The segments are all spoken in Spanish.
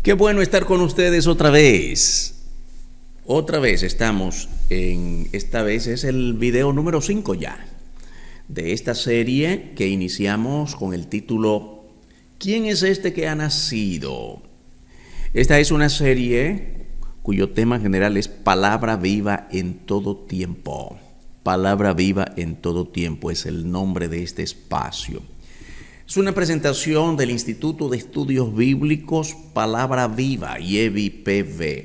Qué bueno estar con ustedes otra vez. Otra vez estamos esta vez es el video número 5 ya, de esta serie que iniciamos con el título ¿Quién es este que ha nacido? Esta es una serie cuyo tema general es Palabra Viva en todo tiempo. Palabra Viva en todo tiempo es el nombre de este espacio. Es una presentación del Instituto de Estudios Bíblicos Palabra Viva, IEBI-PV,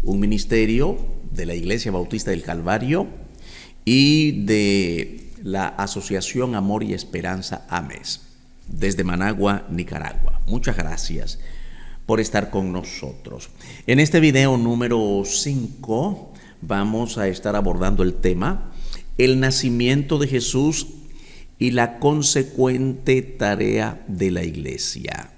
un ministerio de la Iglesia Bautista del Calvario y de la Asociación Amor y Esperanza AMES, desde Managua, Nicaragua. Muchas gracias por estar con nosotros. En este video número 5 vamos a estar abordando el tema el nacimiento de Jesús y la consecuente tarea de la iglesia.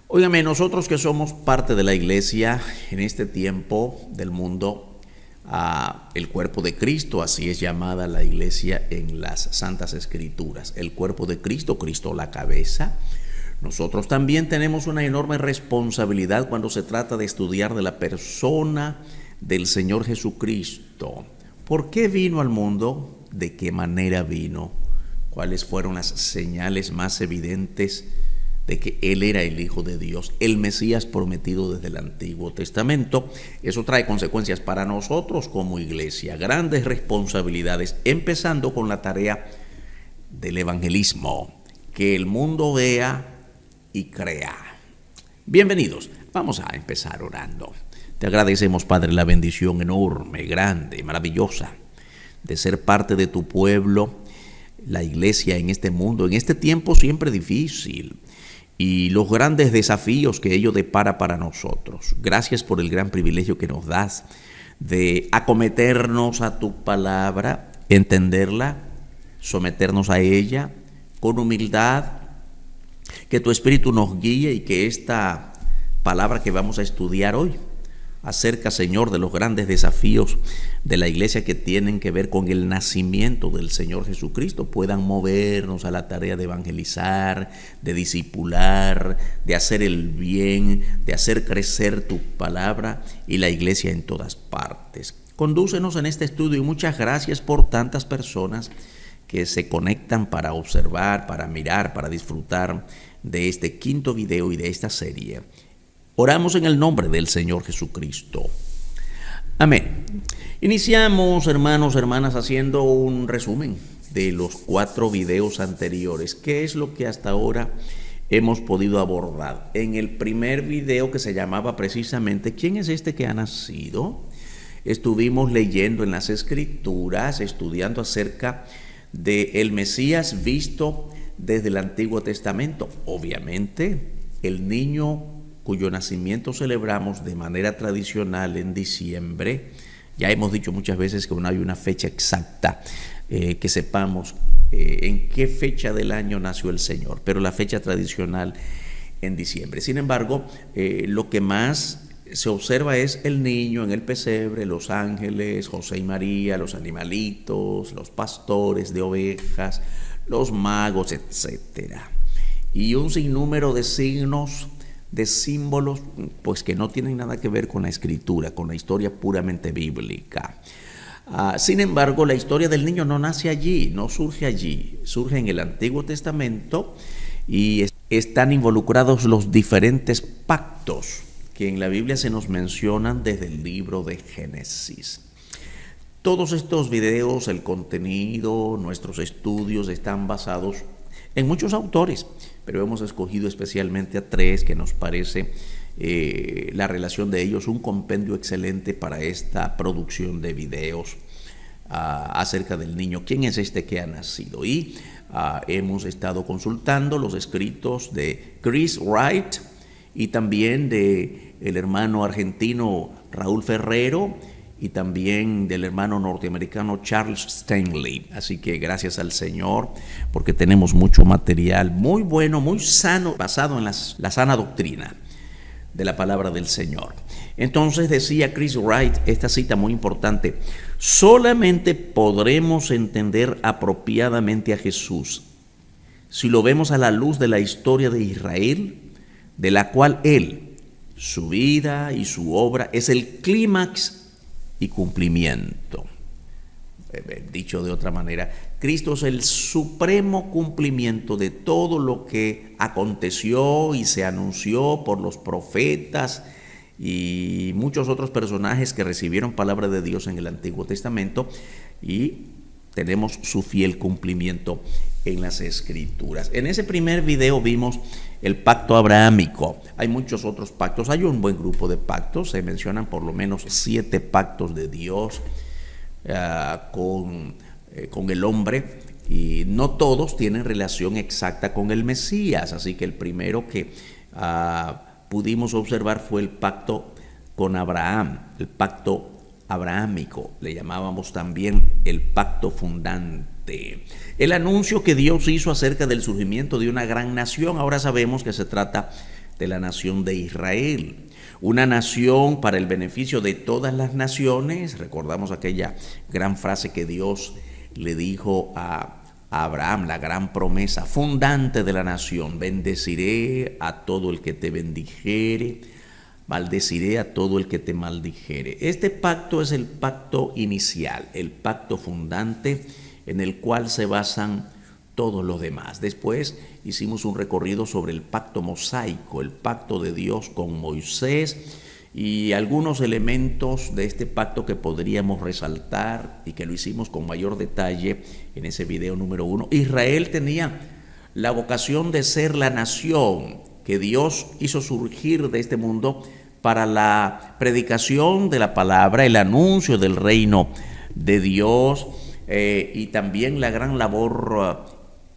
Óigame, nosotros que somos parte de la iglesia en este tiempo del mundo, el cuerpo de Cristo, así es llamada la iglesia en las Santas Escrituras, el cuerpo de Cristo, Cristo la cabeza. Nosotros también tenemos una enorme responsabilidad cuando se trata de estudiar de la persona del Señor Jesucristo. ¿Por qué vino al mundo? ¿De qué manera vino? ¿Cuáles fueron las señales más evidentes de que Él era el Hijo de Dios, el Mesías prometido desde el Antiguo Testamento? Eso trae consecuencias para nosotros como iglesia, grandes responsabilidades, empezando con la tarea del evangelismo, que el mundo vea y crea. Bienvenidos, vamos a empezar orando. Te agradecemos, Padre, la bendición enorme, grande, maravillosa de ser parte de tu pueblo, la iglesia en este mundo, en este tiempo siempre difícil, y los grandes desafíos que ello depara para nosotros. Gracias por el gran privilegio que nos das de acometernos a tu palabra, entenderla, someternos a ella con humildad, que tu Espíritu nos guíe y que esta palabra que vamos a estudiar hoy acerca, Señor, de los grandes desafíos de la iglesia que tienen que ver con el nacimiento del Señor Jesucristo, puedan movernos a la tarea de evangelizar, de discipular, de hacer el bien, de hacer crecer tu palabra y la iglesia en todas partes. Condúcenos en este estudio y muchas gracias por tantas personas que se conectan para observar, para mirar, para disfrutar de este quinto video y de esta serie. Oramos en el nombre del Señor Jesucristo. Amén. Iniciamos, hermanos, hermanas, haciendo un resumen de los 4 videos anteriores. ¿Qué es lo que hasta ahora hemos podido abordar? En el primer video, que se llamaba precisamente ¿Quién es este que ha nacido?, estuvimos leyendo en las Escrituras, estudiando acerca del Mesías visto desde el Antiguo Testamento. Obviamente, el niño cuyo nacimiento celebramos de manera tradicional en diciembre. Ya hemos dicho muchas veces que no hay una fecha exacta que sepamos en qué fecha del año nació el Señor, pero la fecha tradicional en diciembre. Sin embargo, lo que más se observa es el niño en el pesebre, los ángeles, José y María, los animalitos, los pastores de ovejas, los magos, etcétera. Y un sinnúmero de signos, de símbolos, pues que no tienen nada que ver con la escritura, con la historia puramente bíblica. Sin embargo, la historia del niño no nace allí, no surge allí, surge en el Antiguo Testamento y están involucrados los diferentes pactos que en la Biblia se nos mencionan desde el libro de Génesis. Todos estos videos, el contenido, nuestros estudios están basados en muchos autores, pero hemos escogido especialmente a 3 que nos parece la relación de ellos un compendio excelente para esta producción de videos acerca del niño. ¿Quién es este que ha nacido? Y hemos estado consultando los escritos de Chris Wright y también de el hermano argentino Raúl Ferrero y también del hermano norteamericano Charles Stanley. Así que gracias al Señor, porque tenemos mucho material muy bueno, muy sano, basado en la sana doctrina de la palabra del Señor. Entonces decía Chris Wright esta cita muy importante: solamente podremos entender apropiadamente a Jesús si lo vemos a la luz de la historia de Israel, de la cual Él, Su vida y su obra es el clímax y cumplimiento. Dicho de otra manera, Cristo es el supremo cumplimiento de todo lo que aconteció y se anunció por los profetas y muchos otros personajes que recibieron palabra de Dios en el Antiguo Testamento, y tenemos su fiel cumplimiento en las Escrituras. En ese primer video vimos el pacto abrahámico. Hay muchos otros pactos, hay un buen grupo de pactos, se mencionan por lo menos 7 pactos de Dios con el hombre, y no todos tienen relación exacta con el Mesías. Así que el primero que pudimos observar fue el pacto con Abraham, el pacto abrahámico, le llamábamos también el pacto fundante. El anuncio que Dios hizo acerca del surgimiento de una gran nación. Ahora sabemos que se trata de la nación de Israel, una nación para el beneficio de todas las naciones. Recordamos aquella gran frase que Dios le dijo a Abraham, la gran promesa fundante de la nación: bendeciré a todo el que te bendijere, maldeciré a todo el que te maldijere. Este pacto es el pacto inicial, el pacto fundante en el cual se basan todos los demás. Después hicimos un recorrido sobre el pacto mosaico, el pacto de Dios con Moisés, y algunos elementos de este pacto que podríamos resaltar y que lo hicimos con mayor detalle en ese video número 1. Israel tenía la vocación de ser la nación que Dios hizo surgir de este mundo para la predicación de la palabra, el anuncio del reino de Dios, y también la gran labor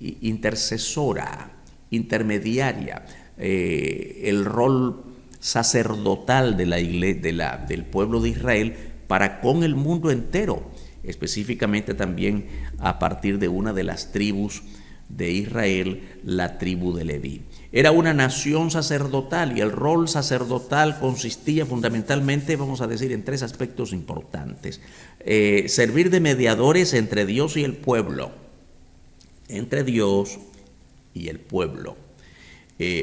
intercesora, intermediaria, el rol sacerdotal de la iglesia, del pueblo de Israel para con el mundo entero, específicamente también a partir de una de las tribus de Israel, la tribu de Leví. Era una nación sacerdotal, y el rol sacerdotal consistía fundamentalmente, vamos a decir, en 3 aspectos importantes. Servir de mediadores entre Dios y el pueblo, entre Dios y el pueblo,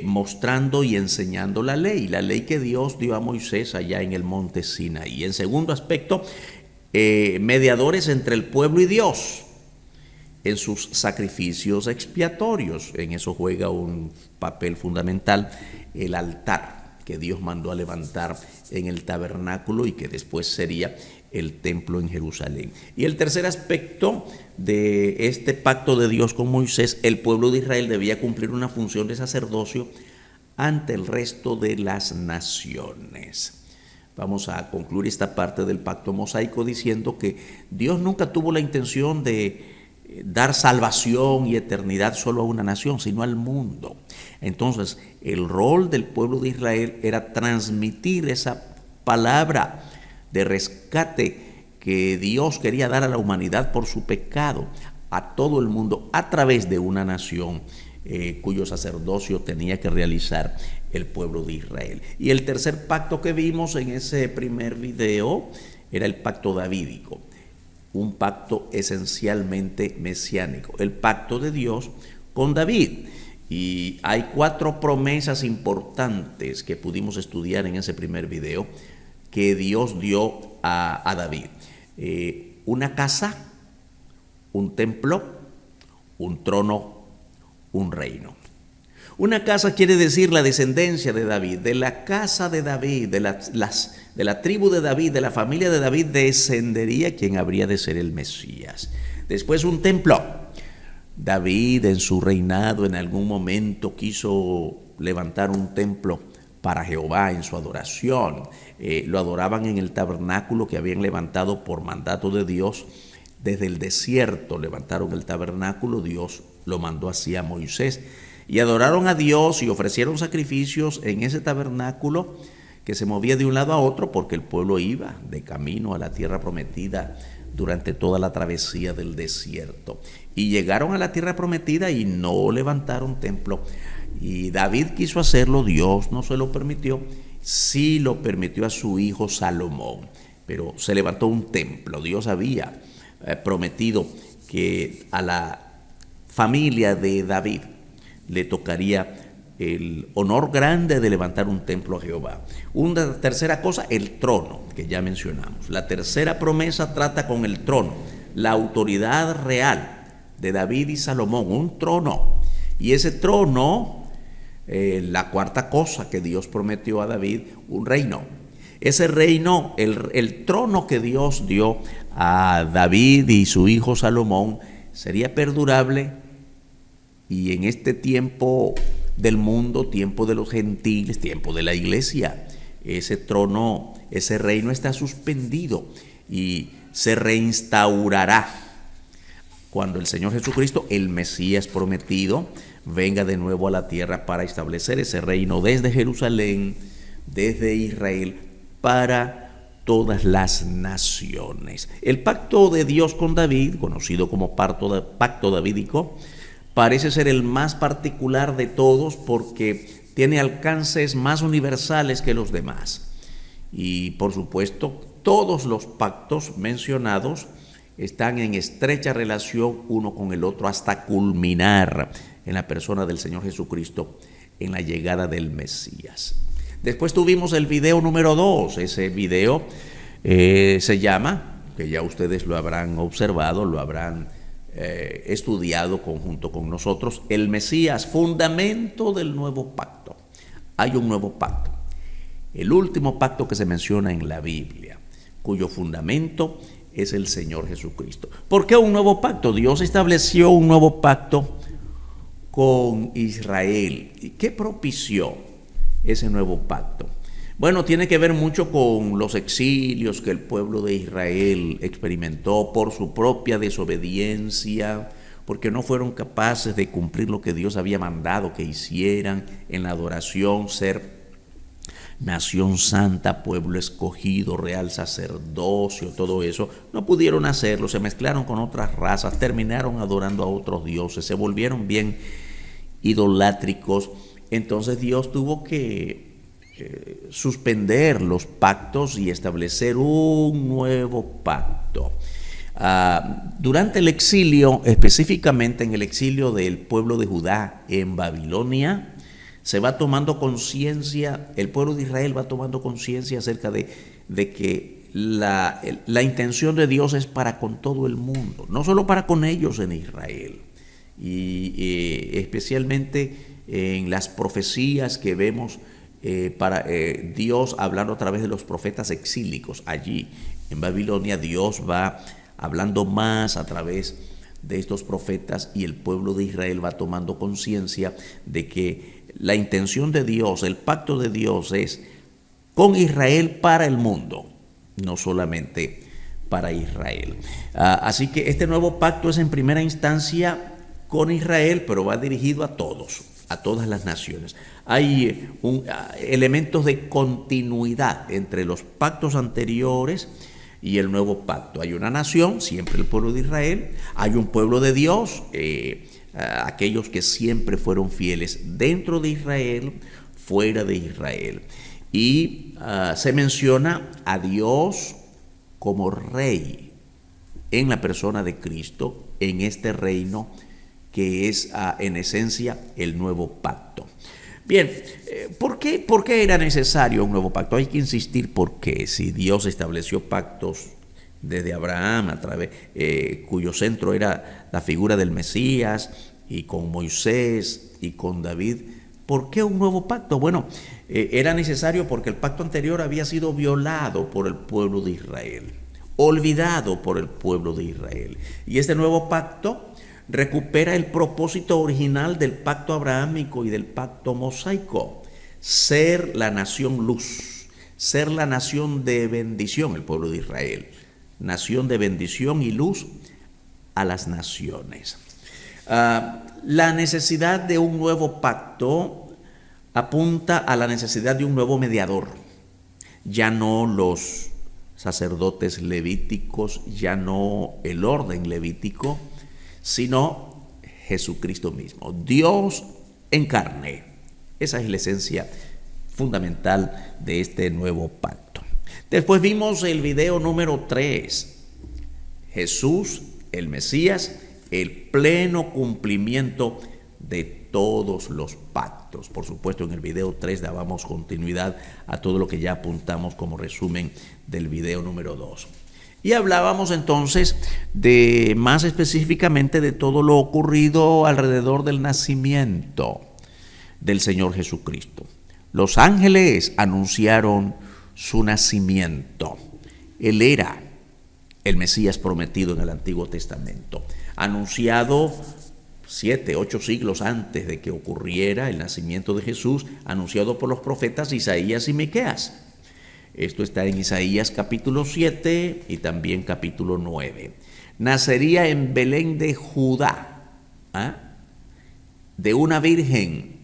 mostrando y enseñando la ley que Dios dio a Moisés allá en el monte Sinaí. En segundo aspecto, mediadores entre el pueblo y Dios en sus sacrificios expiatorios. En eso juega un papel fundamental el altar que Dios mandó a levantar en el tabernáculo y que después sería el templo en Jerusalén. Y el tercer aspecto de este pacto de Dios con Moisés: el pueblo de Israel debía cumplir una función de sacerdocio ante el resto de las naciones. Vamos a concluir esta parte del pacto mosaico diciendo que Dios nunca tuvo la intención de dar salvación y eternidad solo a una nación, sino al mundo. Entonces, el rol del pueblo de Israel era transmitir esa palabra de rescate que Dios quería dar a la humanidad por su pecado a todo el mundo a través de una nación cuyo sacerdocio tenía que realizar el pueblo de Israel. Y el tercer pacto que vimos en ese primer video era el pacto davídico, un pacto esencialmente mesiánico, el pacto de Dios con David. Y hay 4 promesas importantes que pudimos estudiar en ese primer video que Dios dio a David: una casa, un templo, un trono, un reino. Una casa quiere decir la descendencia de David, de la casa de David, de la tribu de David, de la familia de David descendería quien habría de ser el Mesías. Después, un templo. David en su reinado en algún momento quiso levantar un templo para Jehová en su adoración. Lo adoraban en el tabernáculo que habían levantado por mandato de Dios desde el desierto. Levantaron el tabernáculo, Dios lo mandó así a Moisés, y adoraron a Dios y ofrecieron sacrificios en ese tabernáculo que se movía de un lado a otro porque el pueblo iba de camino a la tierra prometida durante toda la travesía del desierto. Y llegaron a la tierra prometida y no levantaron templo. Y David quiso hacerlo, Dios no se lo permitió, sí lo permitió a su hijo Salomón, pero se levantó un templo. Dios había prometido que a la familia de David le tocaría el honor grande de levantar un templo a Jehová. Una tercera cosa, el trono, que ya mencionamos. La tercera promesa trata con el trono, la autoridad real de David y Salomón, un trono. Y ese trono, la cuarta cosa que Dios prometió a David, un reino. Ese reino, el trono que Dios dio a David y su hijo Salomón, sería perdurable, y en este tiempo del mundo, tiempo de los gentiles, tiempo de la iglesia, ese trono, ese reino está suspendido y se reinstaurará cuando el Señor Jesucristo, el Mesías prometido, venga de nuevo a la tierra para establecer ese reino desde Jerusalén, desde Israel, para todas las naciones. El pacto de Dios con David, conocido como pacto davídico, parece ser el más particular de todos porque tiene alcances más universales que los demás. Y por supuesto, todos los pactos mencionados están en estrecha relación uno con el otro hasta culminar en la persona del Señor Jesucristo, en la llegada del Mesías. Después tuvimos el video número 2. Ese video se llama, que ya ustedes lo habrán observado, lo habrán estudiado junto con nosotros, el Mesías, fundamento del nuevo pacto. Hay un nuevo pacto, el último pacto que se menciona en la Biblia, cuyo fundamento es el Señor Jesucristo. ¿Por qué un nuevo pacto? Dios estableció un nuevo pacto con Israel. ¿Y qué propició ese nuevo pacto? Bueno, tiene que ver mucho con los exilios que el pueblo de Israel experimentó por su propia desobediencia, porque no fueron capaces de cumplir lo que Dios había mandado que hicieran en la adoración, ser nación santa, pueblo escogido, real sacerdocio, todo eso. No pudieron hacerlo, se mezclaron con otras razas, terminaron adorando a otros dioses, se volvieron bien idolátricos. Entonces Dios tuvo que suspender los pactos y establecer un nuevo pacto. Durante el exilio, específicamente en el exilio del pueblo de Judá en Babilonia, se va tomando conciencia, el pueblo de Israel va tomando conciencia acerca de que la intención de Dios es para con todo el mundo, no solo para con ellos en Israel. Y especialmente en las profecías que vemos para Dios hablando a través de los profetas exílicos allí en Babilonia, Dios va hablando más a través de estos profetas, y el pueblo de Israel va tomando conciencia de que la intención de Dios, el pacto de Dios es con Israel para el mundo, no solamente para Israel. Así que este nuevo pacto es en primera instancia con Israel, pero va dirigido a todos, a todas las naciones. Hay elementos de continuidad entre los pactos anteriores y el nuevo pacto. Hay una nación, siempre el pueblo de Israel, hay un pueblo de Dios, aquellos que siempre fueron fieles dentro de Israel, fuera de Israel. Y se menciona a Dios como rey en la persona de Cristo, en este reino que es en esencia el nuevo pacto. Bien, ¿por qué era necesario un nuevo pacto? Hay que insistir porque si Dios estableció pactos desde Abraham, cuyo centro era la figura del Mesías, y con Moisés y con David, ¿por qué un nuevo pacto? Bueno, era necesario porque el pacto anterior había sido violado por el pueblo de Israel, olvidado por el pueblo de Israel. Y este nuevo pacto recupera el propósito original del pacto abrahámico y del pacto mosaico: ser la nación luz, ser la nación de bendición, el pueblo de Israel, nación de bendición y luz a las naciones. La necesidad de un nuevo pacto apunta a la necesidad de un nuevo mediador. Ya no los sacerdotes levíticos, ya no el orden levítico, sino Jesucristo mismo, Dios en carne. Esa es la esencia fundamental de este nuevo pacto. Después vimos el video número 3, Jesús, el Mesías, el pleno cumplimiento de todos los pactos. Por supuesto, en el video 3 dábamos continuidad a todo lo que ya apuntamos como resumen del video número 2. Y hablábamos entonces de más específicamente de todo lo ocurrido alrededor del nacimiento del Señor Jesucristo. Los ángeles anunciaron su nacimiento. Él era el Mesías prometido en el Antiguo Testamento, anunciado 7, 8 siglos antes de que ocurriera el nacimiento de Jesús, anunciado por los profetas Isaías y Miqueas. Esto está en Isaías capítulo 7 y también capítulo 9. Nacería en Belén de Judá, de una virgen,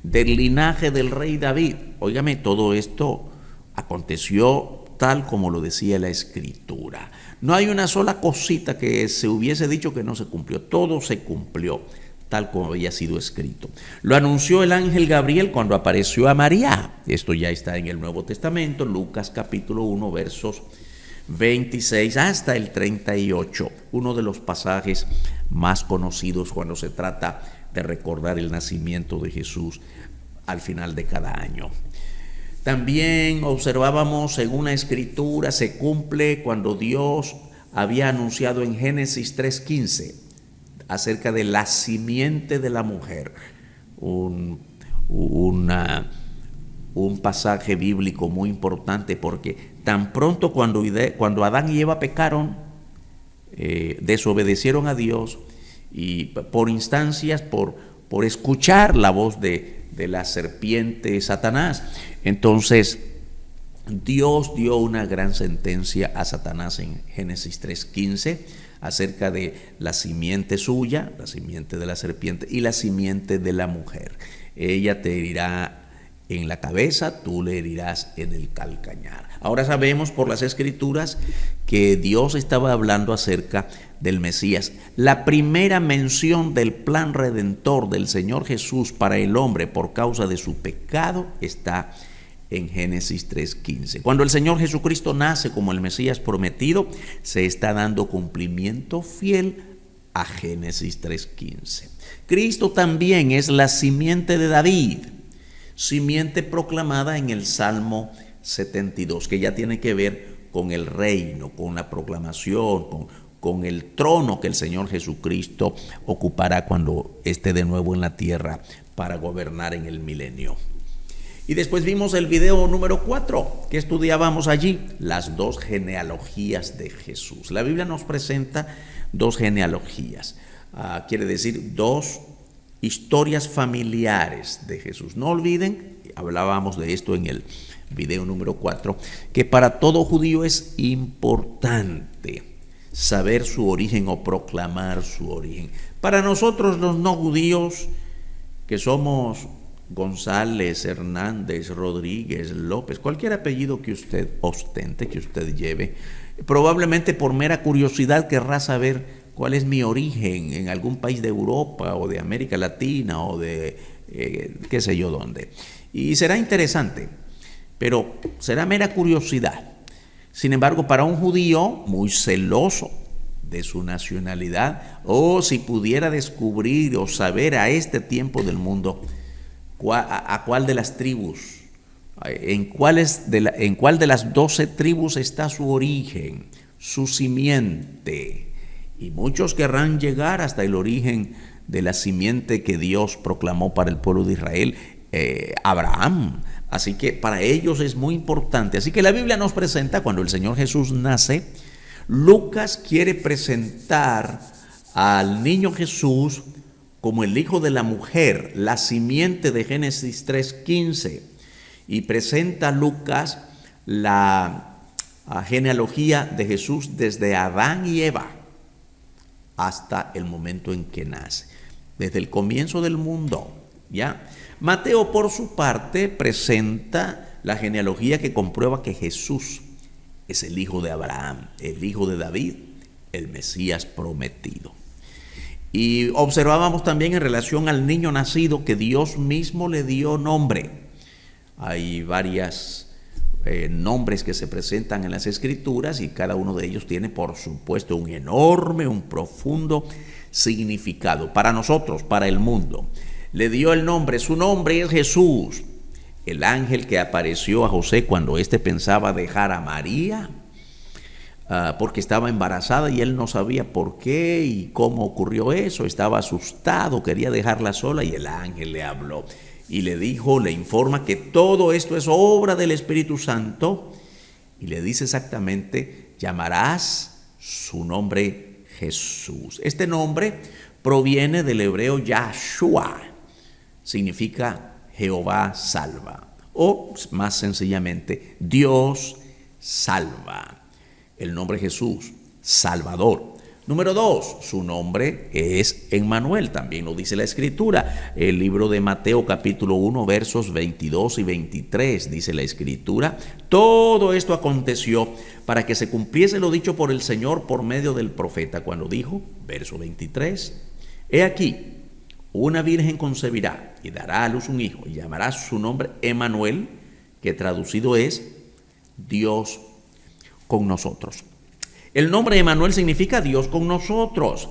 del linaje del rey David. Óigame, todo esto aconteció tal como lo decía la Escritura. No hay una sola cosita que se hubiese dicho que no se cumplió. Todo se cumplió tal como había sido escrito. Lo anunció el ángel Gabriel cuando apareció a María. Esto ya está en el Nuevo Testamento, Lucas capítulo 1, versos 26 hasta el 38. Uno de los pasajes más conocidos cuando se trata de recordar el nacimiento de Jesús al final de cada año. También observábamos, según la Escritura, se cumple cuando Dios había anunciado en Génesis 3:15 acerca de la simiente de la mujer, un pasaje bíblico muy importante, porque tan pronto cuando Adán y Eva pecaron, desobedecieron a Dios y por instancias, por escuchar la voz de la serpiente Satanás, entonces Dios dio una gran sentencia a Satanás en Génesis 3:15 acerca de la simiente suya, la simiente de la serpiente y la simiente de la mujer. Ella te herirá en la cabeza, tú le herirás en el calcañar. Ahora sabemos por las Escrituras que Dios estaba hablando acerca del Mesías. La primera mención del plan redentor del Señor Jesús para el hombre por causa de su pecado está en Génesis 3:15. Cuando el Señor Jesucristo nace como el Mesías prometido, se está dando cumplimiento fiel a Génesis 3:15. Cristo también es la simiente de David, simiente proclamada en el Salmo 72, que ya tiene que ver con el reino, con la proclamación, con el trono que el Señor Jesucristo ocupará cuando esté de nuevo en la tierra para gobernar en el milenio. Y después vimos el video número 4 que estudiábamos allí, las dos genealogías de Jesús. La Biblia nos presenta dos genealogías, quiere decir dos historias familiares de Jesús. No olviden, hablábamos de esto en el video número 4, que para todo judío es importante saber su origen o proclamar su origen. Para nosotros los no judíos, que somos González, Hernández, Rodríguez, López, cualquier apellido que usted ostente, que usted lleve, probablemente por mera curiosidad querrá saber cuál es mi origen en algún país de Europa o de América Latina o de qué sé yo dónde. Y será interesante, pero será mera curiosidad. Sin embargo, para un judío muy celoso de su nacionalidad, o si pudiera descubrir o saber a este tiempo del mundo a cuál de las tribus, en cuál de las 12 tribus está su origen, su simiente. Y muchos querrán llegar hasta el origen de la simiente que Dios proclamó para el pueblo de Israel, Abraham. Así que para ellos es muy importante. Así que la Biblia nos presenta, cuando el Señor Jesús nace, Lucas quiere presentar al niño Jesús como el hijo de la mujer, la simiente de Génesis 3:15, y presenta a Lucas la genealogía de Jesús desde Adán y Eva hasta el momento en que nace, desde el comienzo del mundo, ¿ya? Mateo, por su parte, presenta la genealogía que comprueba que Jesús es el hijo de Abraham, el hijo de David, el Mesías prometido. Y observábamos también en relación al niño nacido que Dios mismo le dio nombre. Hay varios nombres que se presentan en las Escrituras y cada uno de ellos tiene, por supuesto, un enorme, un profundo significado para nosotros, para el mundo. le dio el nombre, su nombre es Jesús. El ángel que apareció a José cuando éste pensaba dejar a María, porque estaba embarazada y él no sabía por qué y cómo ocurrió eso, estaba asustado, quería dejarla sola, y el ángel le habló y le dijo, le informa que todo esto es obra del Espíritu Santo, y le dice exactamente, llamarás su nombre Jesús. Este nombre proviene del hebreo Yahshua, significa Jehová salva, o más sencillamente, Dios salva. El nombre Jesús, Salvador. Número 2, su nombre es Emmanuel, también lo dice la Escritura. El libro de Mateo capítulo 1, versos 22 y 23, dice la Escritura, todo esto aconteció para que se cumpliese lo dicho por el Señor por medio del profeta, cuando dijo, verso 23, he aquí, una virgen concebirá y dará a luz un hijo y llamará su nombre Emmanuel, que traducido es Dios con nosotros. El nombre Emmanuel significa Dios con nosotros.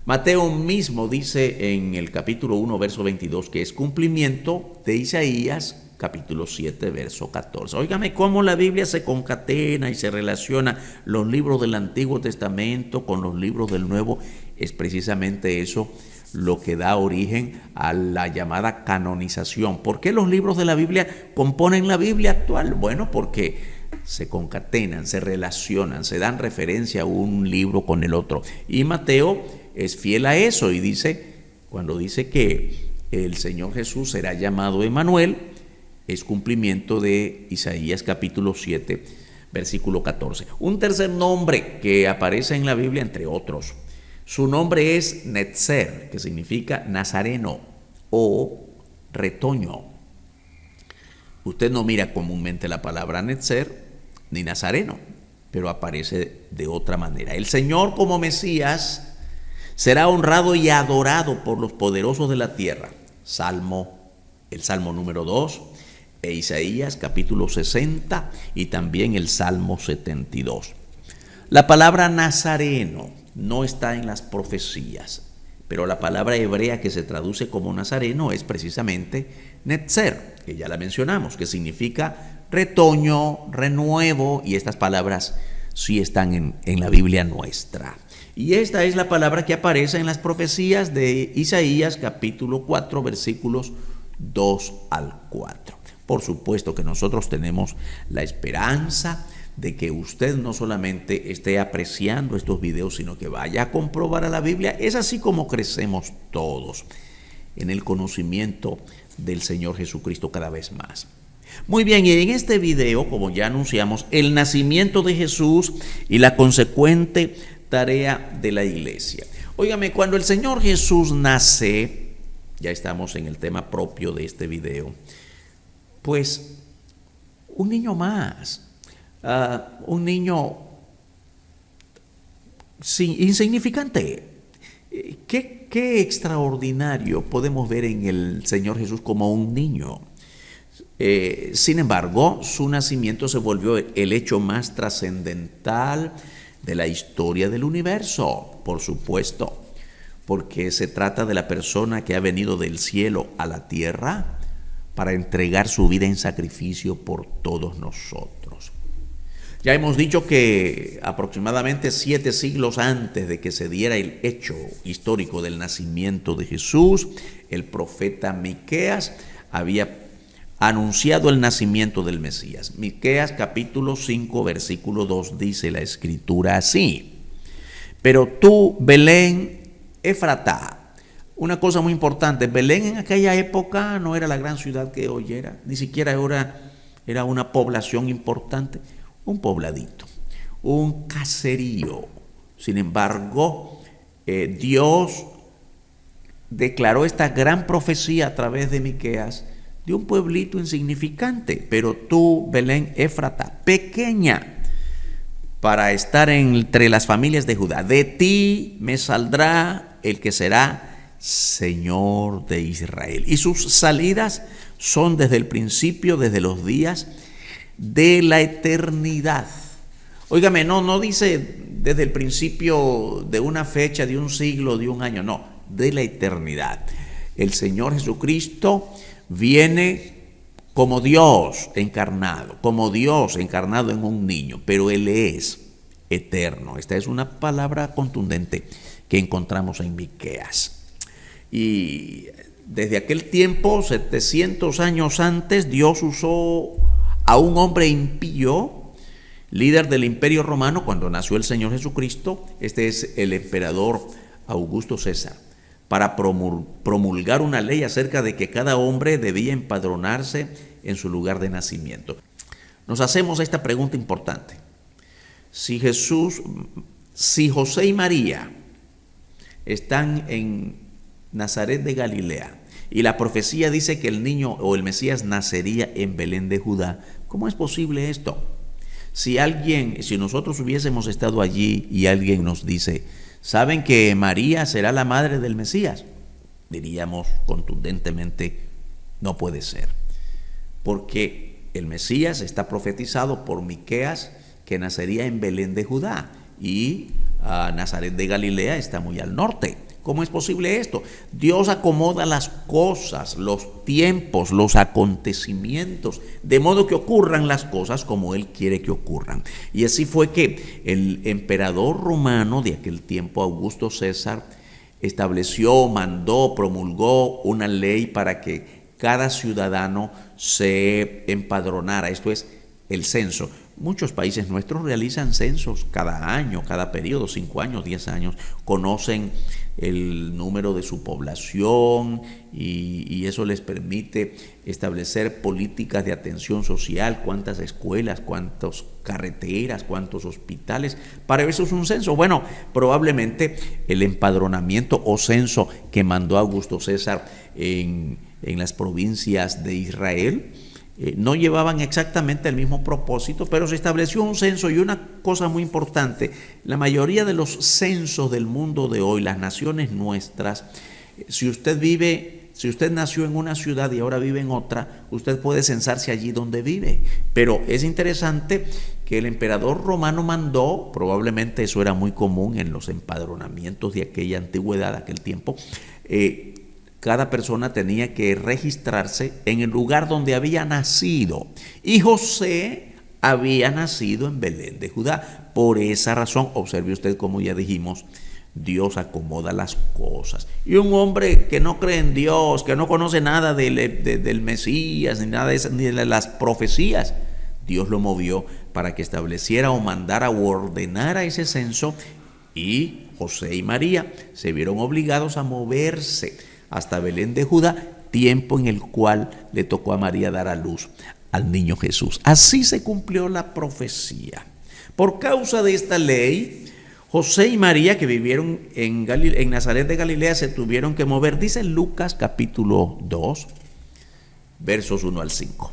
Mateo mismo dice en el capítulo 1, verso 22, que es cumplimiento de Isaías, capítulo 7, verso 14. Óigame cómo la Biblia se concatena y se relaciona los libros del Antiguo Testamento con los libros del Nuevo. Es precisamente eso lo que da origen a la llamada canonización. ¿Por qué los libros de la Biblia componen la Biblia actual? Bueno, porque se concatenan, se relacionan, se dan referencia a un libro con el otro. Y Mateo es fiel a eso y dice, cuando dice que el Señor Jesús será llamado Emmanuel, es cumplimiento de Isaías capítulo 7, versículo 14. Un tercer nombre que aparece en la Biblia, entre otros, su nombre es Netzer, que significa nazareno o retoño. Usted no mira comúnmente la palabra Netzer ni nazareno, pero aparece de otra manera. El Señor como Mesías será honrado y adorado por los poderosos de la tierra. El Salmo número 2, e Isaías capítulo 60 y también el Salmo 72. La palabra nazareno no está en las profecías, pero la palabra hebrea que se traduce como nazareno es precisamente Netzer, que ya la mencionamos, que significa retoño, renuevo, y estas palabras sí están en la Biblia nuestra. Y esta es la palabra que aparece en las profecías de Isaías capítulo 4, versículos 2 al 4. Por supuesto que nosotros tenemos la esperanza de que usted no solamente esté apreciando estos videos, sino que vaya a comprobar a la Biblia. Es así como crecemos todos en el conocimiento del Señor Jesucristo cada vez más. Muy bien, y en este video, como ya anunciamos, el nacimiento de Jesús y la consecuente tarea de la iglesia. Óigame, cuando el Señor Jesús nace, ya estamos en el tema propio de este video, pues un niño más, un niño insignificante. ¿Qué extraordinario podemos ver en el Señor Jesús como un niño? Sin embargo, su nacimiento se volvió el hecho más trascendental de la historia del universo, por supuesto, porque se trata de la persona que ha venido del cielo a la tierra para entregar su vida en sacrificio por todos nosotros. Ya hemos dicho que aproximadamente 7 siglos antes de que se diera el hecho histórico del nacimiento de Jesús, el profeta Miqueas había anunciado el nacimiento del Mesías. Miqueas capítulo 5, versículo 2 dice la Escritura así: pero tú, Belén Efratá. Una cosa muy importante, Belén en aquella época no era la gran ciudad que hoy era, ni siquiera era una población importante, un pobladito, un caserío. Sin embargo, Dios declaró esta gran profecía a través de Miqueas de un pueblito insignificante, pero tú, Belén Efratá, pequeña para estar entre las familias de Judá, de ti me saldrá el que será Señor de Israel. Y sus salidas son desde el principio, desde los días de la eternidad. Óigame, no dice desde el principio de una fecha, de un siglo, de un año, no, de la eternidad. El Señor Jesucristo viene como Dios encarnado en un niño, pero Él es eterno. Esta es una palabra contundente que encontramos en Miqueas. Y desde aquel tiempo, 700 años antes, Dios usó a un hombre impío, líder del Imperio Romano, cuando nació el Señor Jesucristo. Este es el emperador Augusto César, para promulgar una ley acerca de que cada hombre debía empadronarse en su lugar de nacimiento. Nos hacemos esta pregunta importante. Si José y María están en Nazaret de Galilea y la profecía dice que el niño o el Mesías nacería en Belén de Judá, ¿cómo es posible esto? Si nosotros hubiésemos estado allí y alguien nos dice, ¿saben que María será la madre del Mesías? Diríamos contundentemente, no puede ser. Porque el Mesías está profetizado por Miqueas que nacería en Belén de Judá y Nazaret de Galilea está muy al norte. ¿Cómo es posible esto? Dios acomoda las cosas, los tiempos, los acontecimientos, de modo que ocurran las cosas como Él quiere que ocurran. Y así fue que el emperador romano de aquel tiempo, Augusto César, estableció, mandó, promulgó una ley para que cada ciudadano se empadronara. Esto es el censo. Muchos países nuestros realizan censos cada año, cada periodo, 5 años, 10 años, conocen el número de su población y eso les permite establecer políticas de atención social, cuántas escuelas, cuántas carreteras, cuántos hospitales. Para eso es un censo. Bueno, probablemente el empadronamiento o censo que mandó Augusto César en las provincias de Israel no llevaban exactamente el mismo propósito, pero se estableció un censo. Y una cosa muy importante, la mayoría de los censos del mundo de hoy, las naciones nuestras, si usted nació en una ciudad y ahora vive en otra, usted puede censarse allí donde vive. Pero es interesante que el emperador romano mandó, probablemente eso era muy común en los empadronamientos de aquella antigüedad, aquel tiempo, cada persona tenía que registrarse en el lugar donde había nacido. Y José había nacido en Belén de Judá. Por esa razón, observe usted como ya dijimos, Dios acomoda las cosas. Y un hombre que no cree en Dios, que no conoce nada del Mesías, ni nada ni de las profecías, Dios lo movió para que estableciera o mandara o ordenara ese censo. Y José y María se vieron obligados a moverse hasta Belén de Judá, tiempo en el cual le tocó a María dar a luz al niño Jesús. Así se cumplió la profecía. Por causa de esta ley, José y María, que vivieron en Nazaret de Galilea, se tuvieron que mover. Dice Lucas capítulo 2, versos 1 al 5.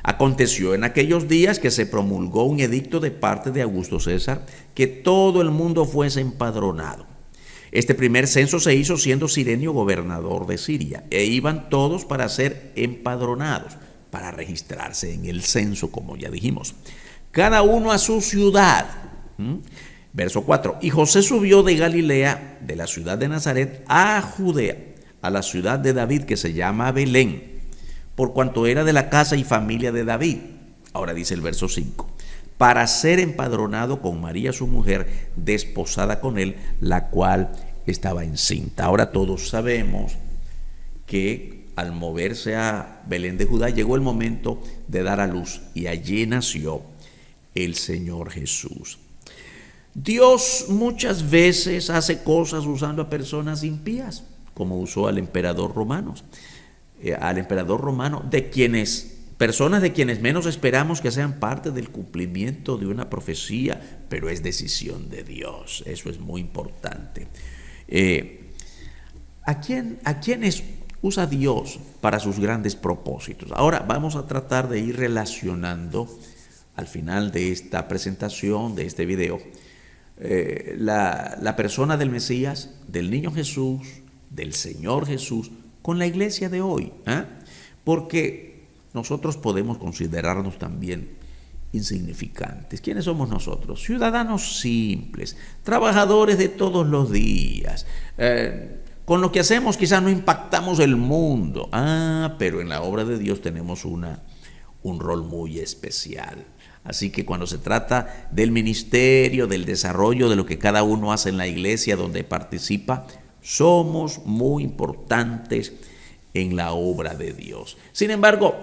Aconteció en aquellos días que se promulgó un edicto de parte de Augusto César, que todo el mundo fuese empadronado. Este primer censo se hizo siendo Cirenio gobernador de Siria, e iban todos para ser empadronados, para registrarse en el censo, como ya dijimos. Cada uno a su ciudad. Verso 4. Y José subió de Galilea, de la ciudad de Nazaret, a Judea, a la ciudad de David, que se llama Belén, por cuanto era de la casa y familia de David. Ahora dice el verso 5. Para ser empadronado con María su mujer, desposada con él, la cual estaba encinta. Ahora todos sabemos que al moverse a Belén de Judá llegó el momento de dar a luz y allí nació el Señor Jesús. Dios muchas veces hace cosas usando a personas impías, como usó al emperador romano, personas de quienes menos esperamos que sean parte del cumplimiento de una profecía, pero es decisión de Dios. Eso es muy importante. ¿A quiénes usa Dios para sus grandes propósitos? Ahora vamos a tratar de ir relacionando al final de esta presentación, de este video, la persona del Mesías, del niño Jesús, del Señor Jesús, con la iglesia de hoy. Porque nosotros podemos considerarnos también insignificantes. ¿Quiénes somos nosotros? Ciudadanos simples, trabajadores de todos los días, Con lo que hacemos quizás no impactamos el mundo. Pero en la obra de Dios tenemos un rol muy especial. Así que cuando se trata del ministerio, del desarrollo, de lo que cada uno hace en la iglesia donde participa, somos muy importantes en la obra de Dios. Sin embargo,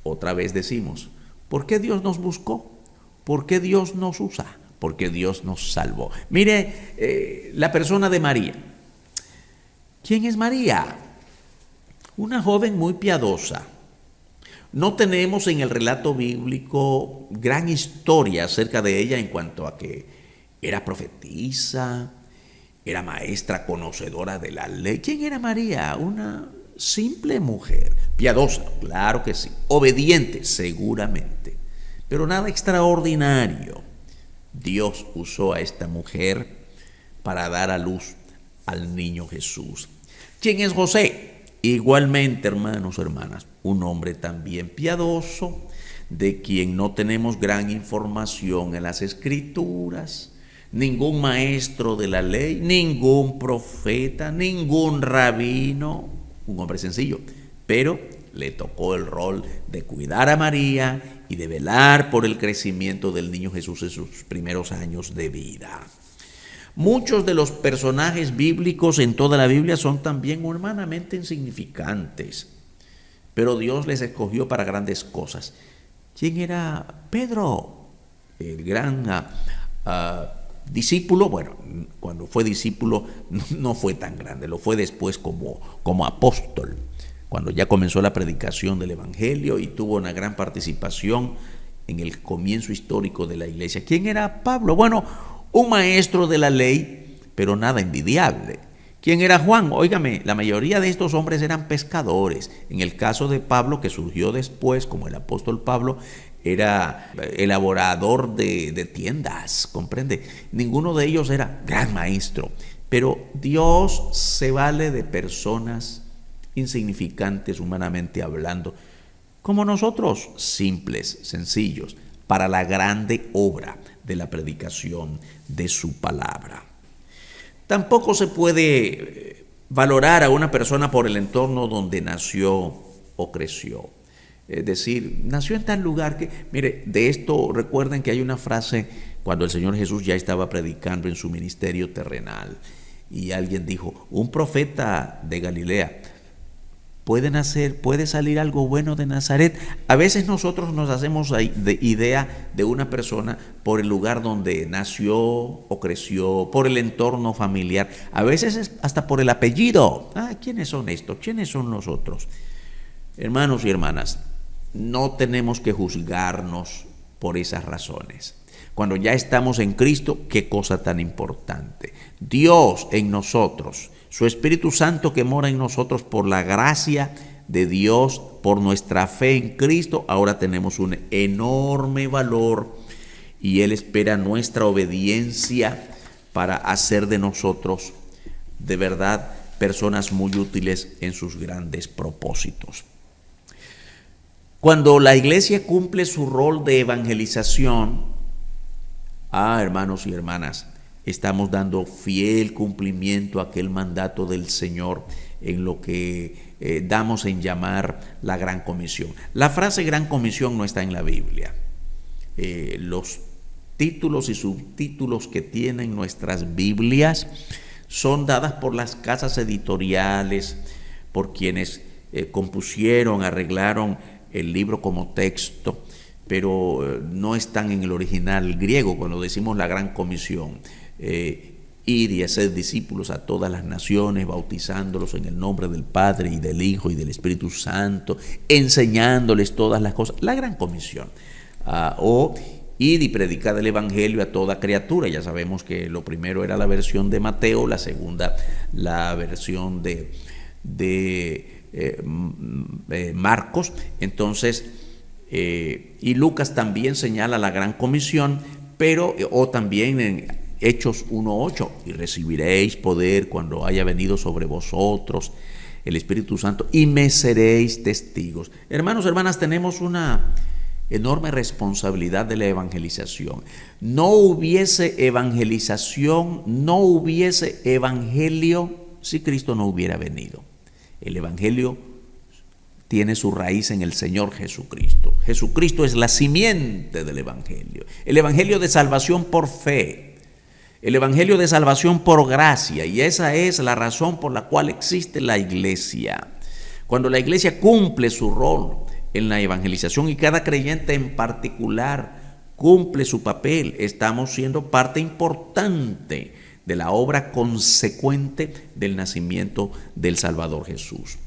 otra vez decimos, ¿por qué Dios nos buscó? ¿Por qué Dios nos usa? ¿Por qué Dios nos salvó? Mire, la persona de María. ¿Quién es María? Una joven muy piadosa. No tenemos en el relato bíblico gran historia acerca de ella en cuanto a que era profetisa, era maestra conocedora de la ley. ¿Quién era María? Una simple mujer, piadosa, claro que sí, obediente, seguramente, pero nada extraordinario. Dios usó a esta mujer para dar a luz al niño Jesús. ¿Quién es José? Igualmente, hermanos, hermanas, un hombre también piadoso, de quien no tenemos gran información en las Escrituras, ningún maestro de la ley, ningún profeta, ningún rabino, un hombre sencillo, pero le tocó el rol de cuidar a María y de velar por el crecimiento del niño Jesús en sus primeros años de vida. Muchos de los personajes bíblicos en toda la Biblia son también humanamente insignificantes, pero Dios les escogió para grandes cosas. ¿Quién era Pedro? El gran discípulo. Bueno, cuando fue discípulo no fue tan grande, lo fue después como apóstol, cuando ya comenzó la predicación del Evangelio y tuvo una gran participación en el comienzo histórico de la iglesia. ¿Quién era Pablo? Bueno, un maestro de la ley, pero nada envidiable. ¿Quién era Juan? Óigame, la mayoría de estos hombres eran pescadores. En el caso de Pablo, que surgió después como el apóstol Pablo, era elaborador de tiendas, ¿comprende? Ninguno de ellos era gran maestro, pero Dios se vale de personas insignificantes humanamente hablando, como nosotros, simples, sencillos, para la grande obra de la predicación de su palabra. Tampoco se puede valorar a una persona por el entorno donde nació o creció. Es decir, nació en tal lugar que, mire, de esto recuerden que hay una frase cuando el Señor Jesús ya estaba predicando en su ministerio terrenal y alguien dijo, un profeta de Galilea, puede salir algo bueno de Nazaret. A veces nosotros nos hacemos idea de una persona por el lugar donde nació o creció, por el entorno familiar, a veces hasta por el apellido. ¿Quiénes son estos? ¿Quiénes son los otros? Hermanos y hermanas, no tenemos que juzgarnos por esas razones. Cuando ya estamos en Cristo, qué cosa tan importante. Dios en nosotros, su Espíritu Santo que mora en nosotros por la gracia de Dios, por nuestra fe en Cristo, ahora tenemos un enorme valor y Él espera nuestra obediencia para hacer de nosotros de verdad personas muy útiles en sus grandes propósitos. Cuando la iglesia cumple su rol de evangelización, hermanos y hermanas, estamos dando fiel cumplimiento a aquel mandato del Señor en lo que damos en llamar la Gran Comisión. La frase Gran Comisión no está en la Biblia. Los títulos y subtítulos que tienen nuestras Biblias son dadas por las casas editoriales, por quienes compusieron, arreglaron el libro como texto, pero no están en el original griego. Cuando decimos la Gran Comisión, ir y hacer discípulos a todas las naciones, bautizándolos en el nombre del Padre y del Hijo y del Espíritu Santo, enseñándoles todas las cosas, la Gran Comisión. O ir y predicar el Evangelio a toda criatura. Ya sabemos que lo primero era la versión de Mateo, la segunda la versión de Marcos. Entonces, y Lucas también señala la Gran Comisión, pero o también en Hechos 1:8, y recibiréis poder cuando haya venido sobre vosotros el Espíritu Santo y me seréis testigos. Hermanos, hermanas, tenemos una enorme responsabilidad de la evangelización. No hubiese evangelización, no hubiese evangelio si Cristo no hubiera venido. El Evangelio tiene su raíz en el Señor Jesucristo. Jesucristo es la simiente del Evangelio. El Evangelio de salvación por fe. El Evangelio de salvación por gracia. Y esa es la razón por la cual existe la iglesia. Cuando la iglesia cumple su rol en la evangelización y cada creyente en particular cumple su papel, estamos siendo parte importante de la obra consecuente del nacimiento del Salvador Jesús.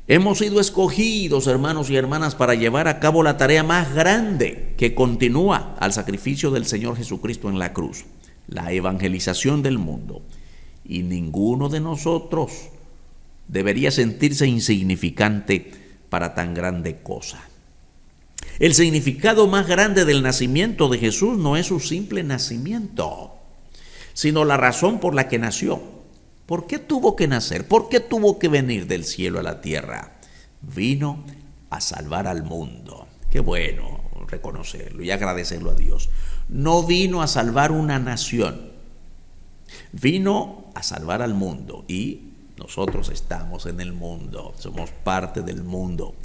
Hemos sido escogidos, hermanos y hermanas, para llevar a cabo la tarea más grande que continúa al sacrificio del Señor Jesucristo en la cruz, la evangelización del mundo. Y ninguno de nosotros debería sentirse insignificante para tan grande cosa. El significado más grande del nacimiento de Jesús no es su simple nacimiento, sino la razón por la que nació. ¿Por qué tuvo que nacer? ¿Por qué tuvo que venir del cielo a la tierra? Vino a salvar al mundo. Qué bueno reconocerlo y agradecerlo a Dios. No vino a salvar una nación, vino a salvar al mundo. Y nosotros estamos en el mundo, somos parte del mundo.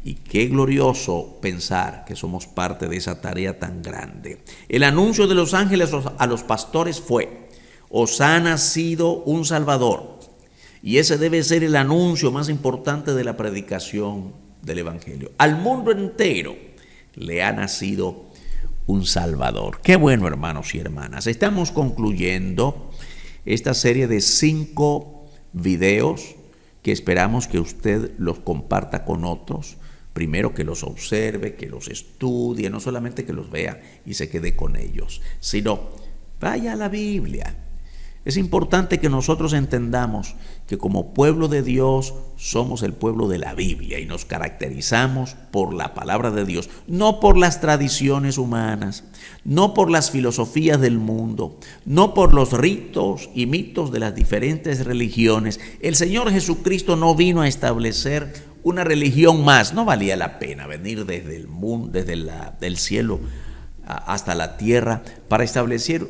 Y qué glorioso pensar que somos parte de esa tarea tan grande. El anuncio de los ángeles a los pastores fue: os ha nacido un Salvador. Y ese debe ser el anuncio más importante de la predicación del Evangelio. Al mundo entero le ha nacido un Salvador. Qué bueno, hermanos y hermanas. Estamos concluyendo esta serie de 5 videos que esperamos que usted los comparta con otros. Primero, que los observe, que los estudie, no solamente que los vea y se quede con ellos, sino vaya a la Biblia. Es importante que nosotros entendamos que como pueblo de Dios somos el pueblo de la Biblia y nos caracterizamos por la palabra de Dios, no por las tradiciones humanas, no por las filosofías del mundo, no por los ritos y mitos de las diferentes religiones. El Señor Jesucristo no vino a establecer una religión más. No valía la pena venir desde el mundo, del cielo hasta la tierra para establecer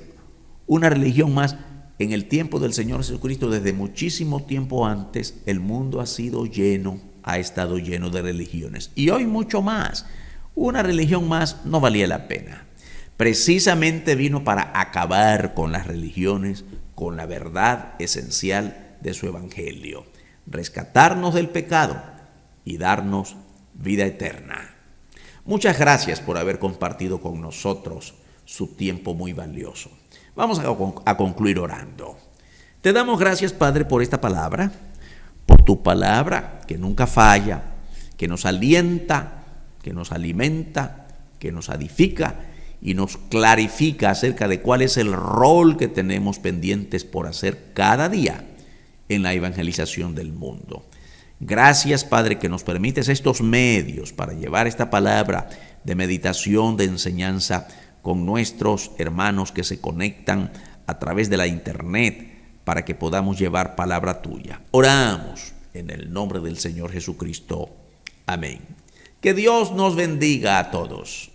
una religión más. En el tiempo del Señor Jesucristo, desde muchísimo tiempo antes, el mundo ha estado lleno de religiones. Y hoy mucho más. Una religión más no valía la pena. Precisamente vino para acabar con las religiones, con la verdad esencial de su evangelio. Rescatarnos del pecado y darnos vida eterna. Muchas gracias por haber compartido con nosotros su tiempo muy valioso. Vamos a concluir orando. Te damos gracias, Padre, por esta palabra, por tu palabra que nunca falla, que nos alienta, que nos alimenta, que nos edifica y nos clarifica acerca de cuál es el rol que tenemos pendientes por hacer cada día en la evangelización del mundo. Gracias, Padre, que nos permites estos medios para llevar esta palabra de meditación, de enseñanza con nuestros hermanos que se conectan a través de la internet para que podamos llevar palabra tuya. Oramos en el nombre del Señor Jesucristo. Amén. Que Dios nos bendiga a todos.